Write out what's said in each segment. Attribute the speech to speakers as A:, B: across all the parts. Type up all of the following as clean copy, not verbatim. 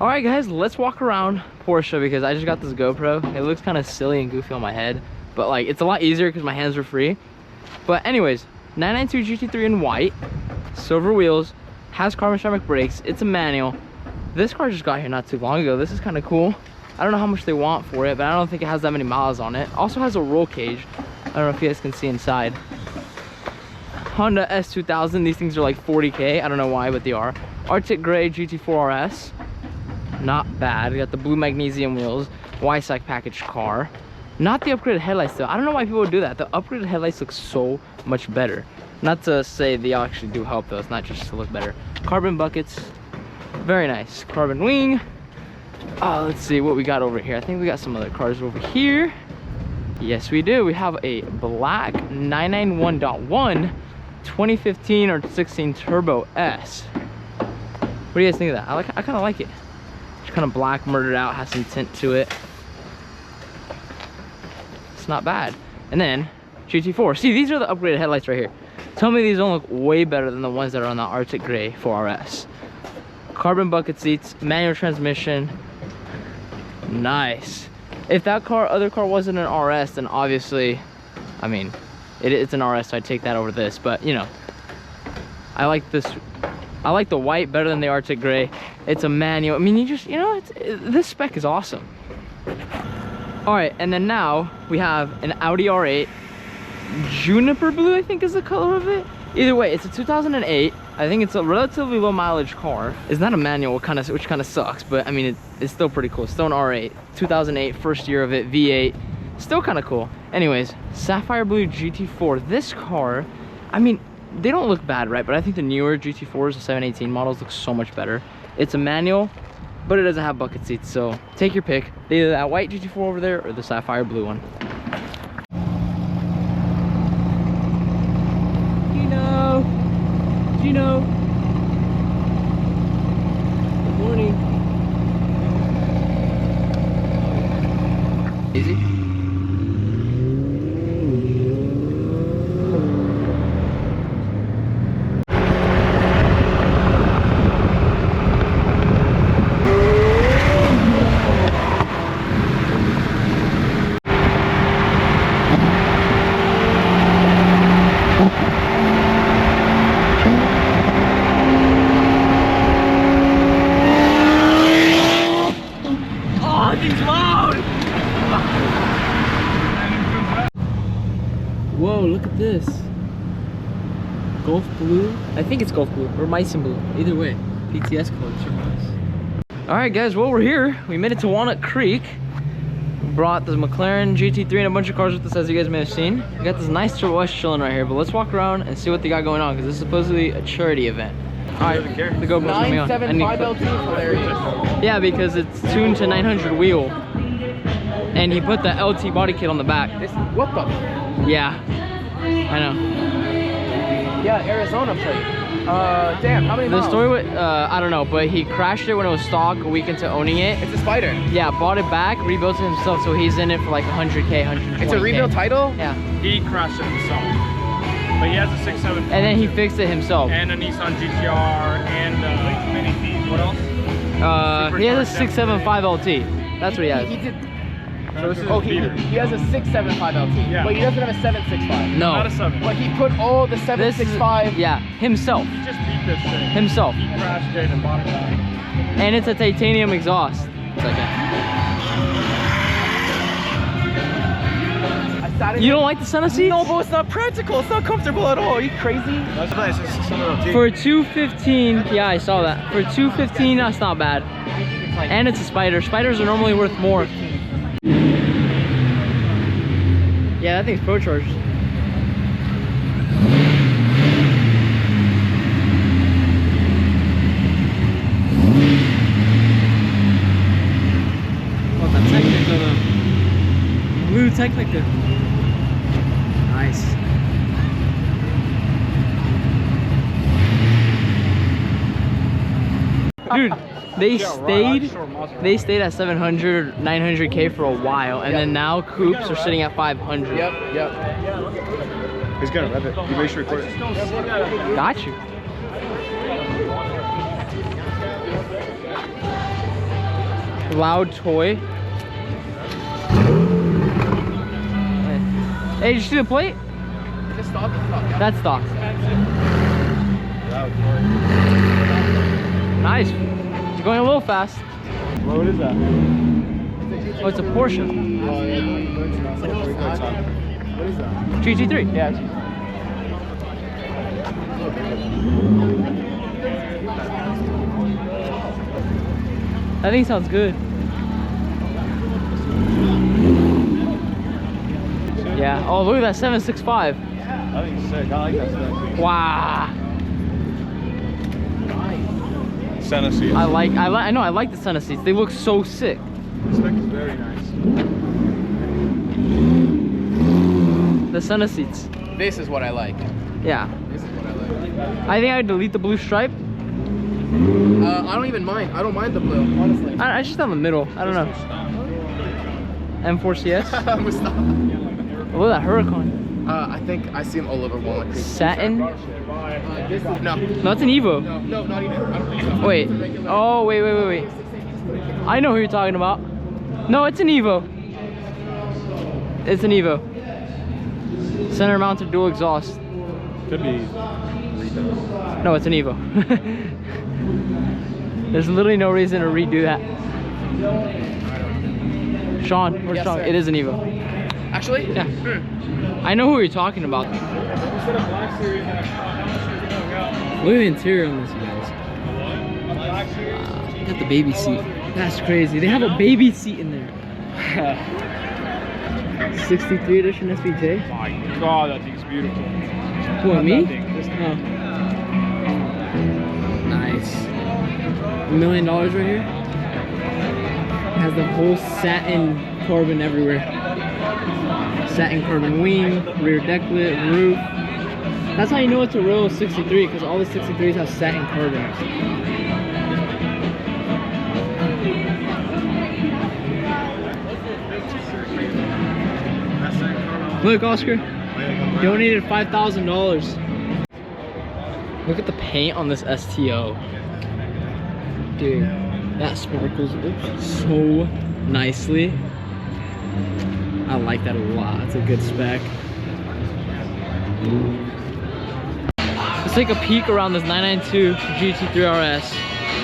A: All right, guys, let's walk around Porsche because I just got this GoPro. It looks kind of silly and goofy on my head, but like it's a lot easier because my hands are free. But anyways, 992 GT3 in white, silver wheels, has carbon ceramic brakes. It's a manual. This car just got here not too long ago. This is kind of cool. I don't know how much they want for it, but I don't think it has that many miles on it. Also has a roll cage. I don't know if you guys can see inside. Honda S2000. These things are like 40K. I don't know why, but they are. Arctic Gray GT4 RS. Not bad. We got the blue magnesium wheels. Y-Sac package car. Not the upgraded headlights though. I don't know why people would do that. The upgraded headlights look so much better. Not to say they actually do help though. It's not just to look better. Carbon buckets. Very nice. Carbon wing. Let's see what we got over here. I think we got some other cars over here. Yes, we do. We have a black 991.1 2015 or 16 Turbo S. What do you guys think of that? I kind of like it. It's kind of black, murdered out, has some tint to it. It's not bad. And then GT4. See, these are the upgraded headlights right here. Tell me these don't look way better than the ones that are on the Arctic Gray 4RS. Carbon bucket seats, manual transmission. Nice. If that other car wasn't an RS, then obviously, I mean, it's an RS, so I'd take that over this. But you know, I like this. I like the white better than the Arctic Gray. It's a manual. I mean, you know, this spec is awesome. All right, and then now we have an Audi R8, juniper blue, I think is the color of it. Either way, it's a 2008. I think it's a relatively low mileage car. It's not a manual, which kind of sucks, but I mean, it's still pretty cool. Still an R8, 2008, first year of it, V8, still kind of cool. Anyways, sapphire blue GT4. This car, I mean, they don't look bad, right? But I think the newer GT4s, the 718 models, look so much better. It's a manual, but it doesn't have bucket seats, so take your pick. Either that white GT4 over there or the sapphire blue one. Gino. Good morning. Easy. Whoa, look at this. Gulf blue? I think it's Gulf blue or Meissen blue. Either way, PTS color, super nice. Alright guys, well we're here. We made it to Walnut Creek. We brought this McLaren GT3 and a bunch of cars with us, as you guys may have seen. We got this nice Turbo S chilling right here, but let's walk around and see what they got going on because this is supposedly a charity event. Alright, the GoPro's coming on.
B: 975 LT, hilarious.
A: Yeah, because it's tuned to 900 wheel. And he put the LT body kit on the back.
B: What the?
A: Yeah, I know.
B: Yeah, Arizona plate. Damn, how many miles?
A: The story with, I don't know, but he crashed it when it was stock a week into owning it.
B: It's a Spider.
A: Yeah, bought it back, rebuilt it himself, so he's in it for like 100K, 120K.
B: It's a rebuild title?
A: Yeah.
C: He crashed it himself. But he has a 6.7.
A: And then he fixed it himself.
C: And a Nissan GTR and what else?
A: He has a 675 LT. That's what he has.
B: He did.
C: So this is
B: he has a 675 LT.
C: Yeah.
B: But he doesn't have a 765.
A: No.
C: Not a 7.
B: But he put all the 765.
A: Yeah, himself.
C: He just beat this thing.
A: Himself.
C: He crashed it and bought it back.
A: And it's a titanium exhaust. You don't like the center seats?
B: No, but it's not practical. It's not comfortable at all. Are you crazy?
C: That's nice. It's 600 LT.
A: For 215, yeah, I saw that. For 215, that's not bad. And it's a Spider. Spiders are normally worth more. Yeah, that thing's pro-charged. Oh, the Technica, the blue Technica. Nice. Dude, they stayed at 700, 900K for a while, and then now coupes are sitting at 500.
B: Yep.
C: He's gonna rev it. You make sure you record it.
A: Got you. Loud toy. Hey, did you see the plate?
B: Is it stock? Yeah.
A: That's stock. Nice. You're going a little fast.
C: What is that?
A: Oh, it's a Porsche.
B: What is that?
A: GT3.
B: Yeah.
A: I think it sounds good. Yeah. Oh, look at that 765.
C: I think it's sick. I like that stuff.
A: Wow.
C: Center seats.
A: I know. I like the center seats. They look so sick.
C: The spec is very nice.
A: The center seats.
B: This is what I like.
A: Yeah.
B: This is what I like.
A: I think I'd delete the blue stripe.
B: I don't even mind. I don't mind the blue, honestly.
A: I just on the middle. I don't know. M4CS.
B: Mustafa.
A: Oh, that Huracan.
B: I think I see them all over Walnut Creek.
A: Satin.
B: This is, no.
A: No, it's an Evo.
B: No, not even. I don't think so.
A: Wait. Oh, wait. I know who you're talking about. No, it's an Evo. It's an Evo. Center mounted dual exhaust.
C: Could be.
A: No, it's an Evo. There's literally no reason to redo that. Sean, where's
B: Yes,
A: Sean?
B: sir.
A: It is an Evo.
B: Actually?
A: Yeah. I know who you're talking about. Look at the interior on this, you guys. Wow. Got the baby seat. That's crazy. They have a baby seat in there. 63 edition SVJ.
C: My God, that thing's beautiful.
A: What, me?
C: That thing.
A: Oh. Nice. $1 million right here. It has the whole satin carbon everywhere. Satin carbon wing, rear decklet, roof. That's how you know it's a real 63, because all the 63s have satin carbon. Look, Oscar, donated $5,000. Look at the paint on this STO. Dude, that sparkles so nicely. I like that a lot. It's a good spec. Let's take a peek around this 992 GT3 RS.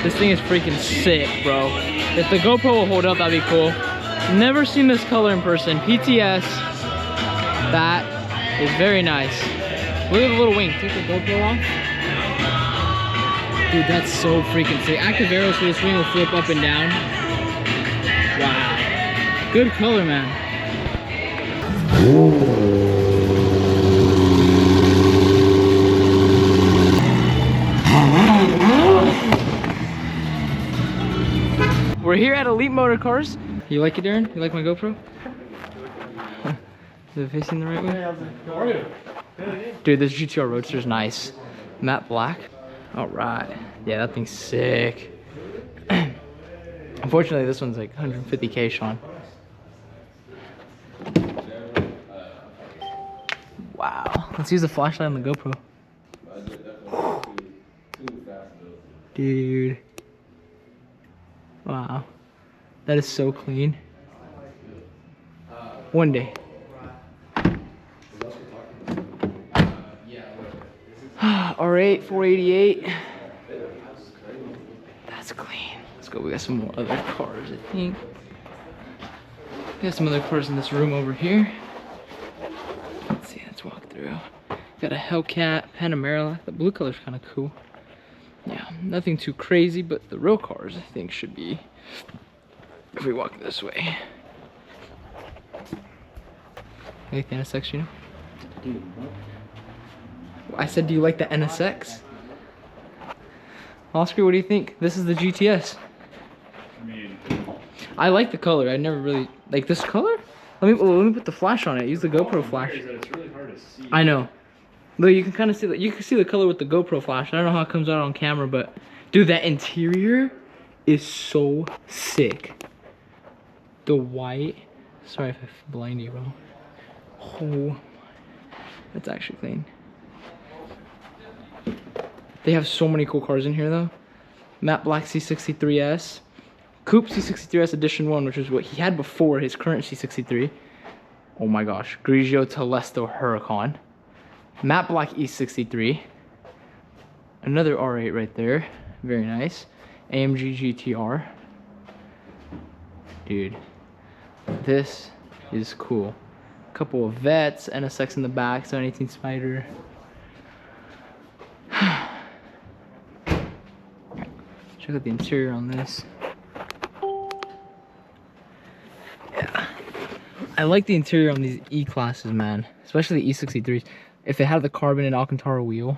A: This thing is freaking sick, bro. If the GoPro will hold up, that'd be cool. Never seen this color in person. PTS. That is very nice. Look at the little wing. Take the GoPro off. Dude, that's so freaking sick. Active arrow, so this wing will flip up and down. Wow. Good color, man. We're here at Elite Motor Cars. You like it, Darren? You like my GoPro? Is it facing the right way?
C: How are you?
A: Dude, this GTR Roadster is nice. Matte black. All right. Yeah, that thing's sick. Unfortunately, this one's like 150K, Sean. Wow. Let's use the flashlight on the GoPro. Dude. Wow. That is so clean. One day. R8 488. That's clean. Let's go. We got some more other cars, I think. We got some other cars in this room over here. Let's see. Let's walk through. Got a Hellcat Panamera. The blue color's kind of cool. Yeah, nothing too crazy, but the real cars I think should be. If we walk this way. You like the NSX, you know? I said, do you like the NSX? Oscar, what do you think? This is the GTS.
C: I mean,
A: I like the color. I never really like this color. Let me put the flash on it. Use the GoPro flash.
C: it's really hard to see.
A: I know. Look, you can kind of see that. You can see the color with the GoPro flash. I don't know how it comes out on camera, but dude, that interior is so sick. The white. Sorry if I blind you, bro. Oh, that's actually clean. They have so many cool cars in here though. Matte black C63S, Coupe C63S Edition 1, which is what he had before his current C63. Oh my gosh. Grigio Telesto Huracan. Matte Black E63. Another R8 right there. Very nice. AMG GTR. Dude, this is cool. Couple of vets, NSX in the back, 718 Spider. Check out the interior on this. Yeah, I like the interior on these E-classes, man. Especially the E63s. If it had the carbon and Alcantara wheel,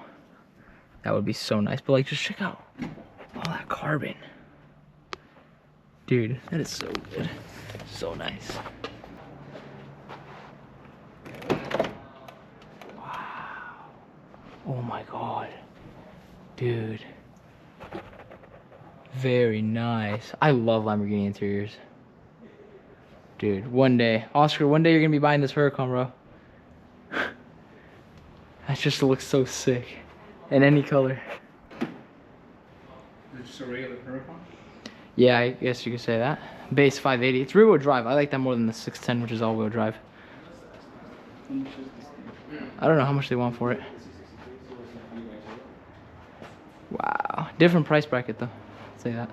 A: that would be so nice. But like, just check out all that carbon. Dude, that is so good. So nice. Wow. Oh my god. Dude. Very nice. I love Lamborghini interiors. Dude, one day. Oscar, one day you're gonna be buying this Huracan, bro. That just looks so sick. In any color.
C: Is it just a regular Huracan?
A: Yeah, I guess you could say that. Base 580. It's rear wheel drive. I like that more than the 610, which is all wheel drive. I don't know how much they want for it. Wow. Different price bracket though. I'll say that.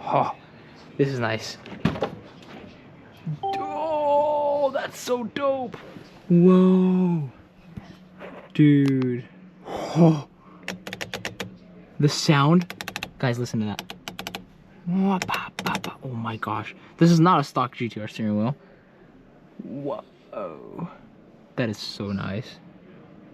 A: Oh, this is nice. Oh, that's so dope. Whoa. Dude. Oh. The sound. Guys, listen to that. Oh my gosh. This is not a stock GTR steering wheel. Whoa. That is so nice.